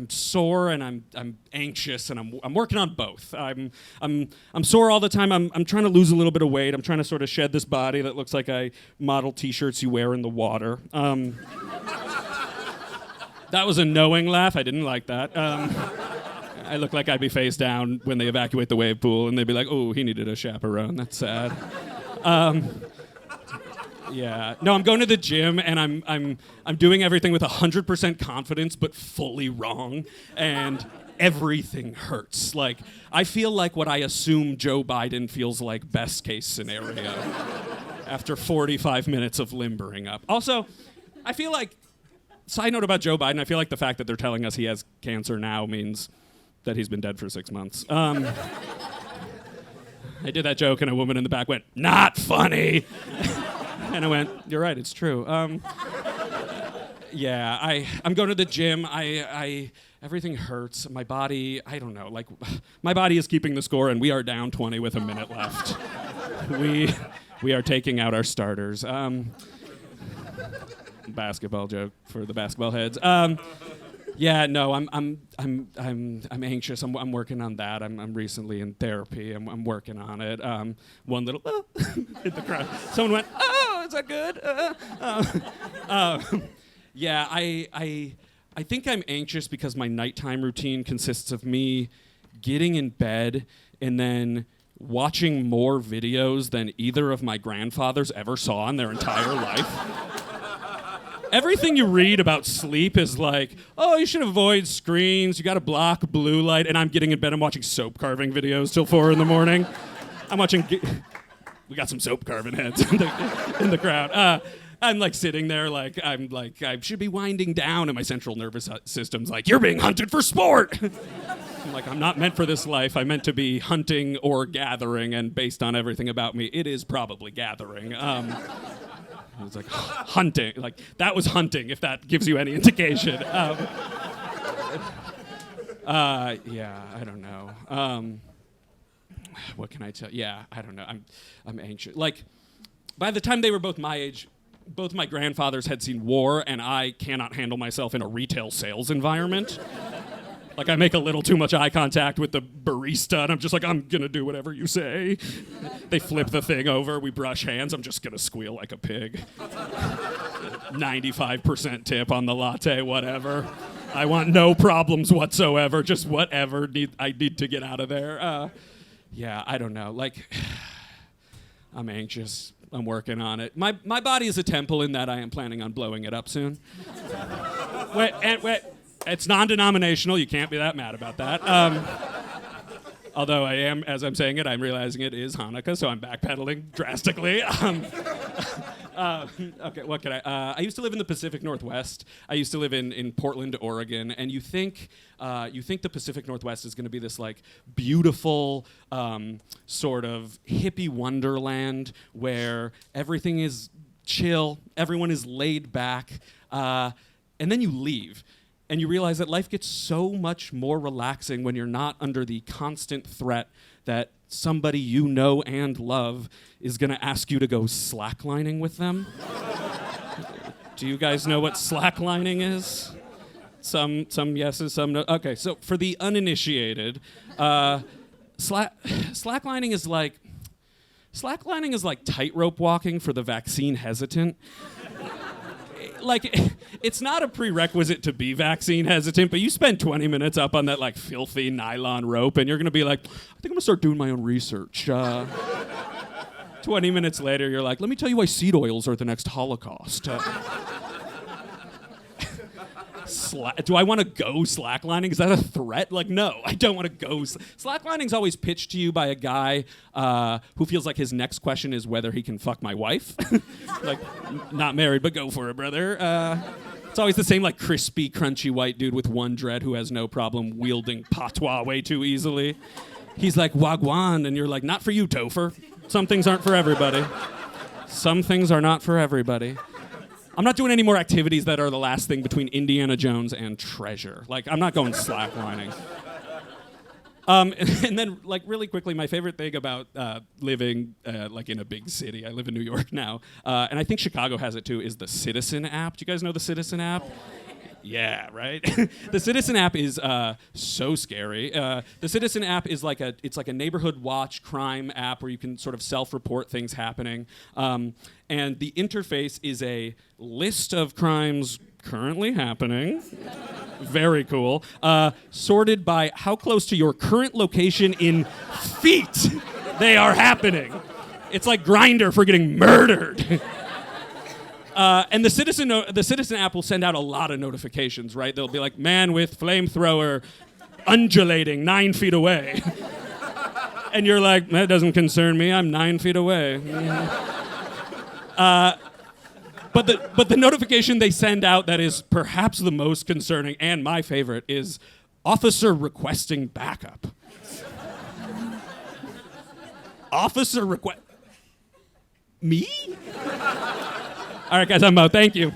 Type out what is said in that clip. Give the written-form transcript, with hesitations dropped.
I'm sore and I'm anxious and I'm working on both. I'm sore all the time. I'm trying to lose a little bit of weight. I'm trying to sort of shed this body that looks like I model t-shirts you wear in the water. That was a knowing laugh. I didn't like that. I look like I'd be face down when they evacuate the wave pool, and they'd be like, "Oh, he needed a chaperone. That's sad." Yeah. No, I'm going to the gym, and I'm doing everything with 100% confidence, but fully wrong, and everything hurts. Like, I feel like what I assume Joe Biden feels like best case scenario after 45 minutes of limbering up. Also, I feel like, side note about Joe Biden, I feel like the fact that they're telling us he has cancer now means that he's been dead for 6 months. I did that joke and a woman in the back went, "Not funny." And I went, "You're right, it's true." Yeah, I'm going to the gym. I everything hurts. My body, I don't know, like my body is keeping the score and we are down 20 with a minute left. We are taking out our starters. Basketball joke for the basketball heads. Yeah, no, I'm anxious. I'm working on that. I'm recently in therapy. I'm working on it. One little hit the crowd. Someone went, "Oh, is that good?" Yeah, I think I'm anxious because my nighttime routine consists of me getting in bed and then watching more videos than either of my grandfathers ever saw in their entire life. Everything you read about sleep is like, oh, you should avoid screens, you gotta block blue light, and I'm getting in bed and watching soap carving videos till 4 in the morning. I'm watching, we got some soap carving heads in the crowd. I'm like sitting there like, I should be winding down, and my central nervous system's like, "You're being hunted for sport." I'm like, I'm not meant for this life. I'm meant to be hunting or gathering, and based on everything about me, it is probably gathering. It was like hunting, like that was hunting, if that gives you any indication. Yeah, I don't know. What can I tell? Yeah, I don't know. I'm anxious. Like, by the time they were both my age, both my grandfathers had seen war, and I cannot handle myself in a retail sales environment. Like, I make a little too much eye contact with the barista, and I'm just like, "I'm gonna do whatever you say." They flip the thing over, we brush hands, I'm just gonna squeal like a pig. 95% tip on the latte, whatever. I want no problems whatsoever, just whatever I need to get out of there. Yeah, I don't know. Like, I'm anxious. I'm working on it. My body is a temple in that I am planning on blowing it up soon. Wait. It's non-denominational. You can't be that mad about that. Although I am, as I'm saying it, I'm realizing it is Hanukkah, so I'm backpedaling drastically. Okay, what can I used to live in the Pacific Northwest. I used to live in Portland, Oregon, and you think the Pacific Northwest is going to be this like beautiful sort of hippie wonderland where everything is chill, everyone is laid back, and then you leave. And you realize that life gets so much more relaxing when you're not under the constant threat that somebody you know and love is going to ask you to go slacklining with them. Do you guys know what slacklining is? Some yeses, some no. Okay, so for the uninitiated, slacklining is like tightrope walking for the vaccine hesitant. Like, it's not a prerequisite to be vaccine hesitant, but you spend 20 minutes up on that like filthy nylon rope and you're gonna be like, "I think I'm gonna start doing my own research." 20 minutes later, you're like, "Let me tell you why seed oils are the next Holocaust." Do I want to go slacklining? Is that a threat? Like, no, I don't want to go. Slacklining's always pitched to you by a guy who feels like his next question is whether he can fuck my wife. Like, not married, but go for it, brother. It's always the same, like, crispy, crunchy white dude with one dread who has no problem wielding patois way too easily. He's like, "Wagwan," and you're like, "Not for you, Topher. Some things aren't for everybody. Some things are not for everybody." I'm not doing any more activities that are the last thing between Indiana Jones and Treasure. Like, I'm not going slacklining. And then, like, really quickly, my favorite thing about living, like, in a big city, I live in New York now, and I think Chicago has it too, is the Citizen app. Do you guys know the Citizen app? Yeah, right. The Citizen app is so scary. The Citizen app is like a neighborhood watch crime app where you can sort of self-report things happening, and the interface is a list of crimes currently happening. Very cool. Sorted by how close to your current location in feet they are happening. It's like Grindr for getting murdered. And the Citizen app will send out a lot of notifications, right? They'll be like, man with flamethrower undulating 9 feet away. And you're like, that doesn't concern me. I'm 9 feet away. But the notification they send out that is perhaps the most concerning and my favorite is officer requesting backup. Officer request... Me? All right, guys, I'm out. Thank you.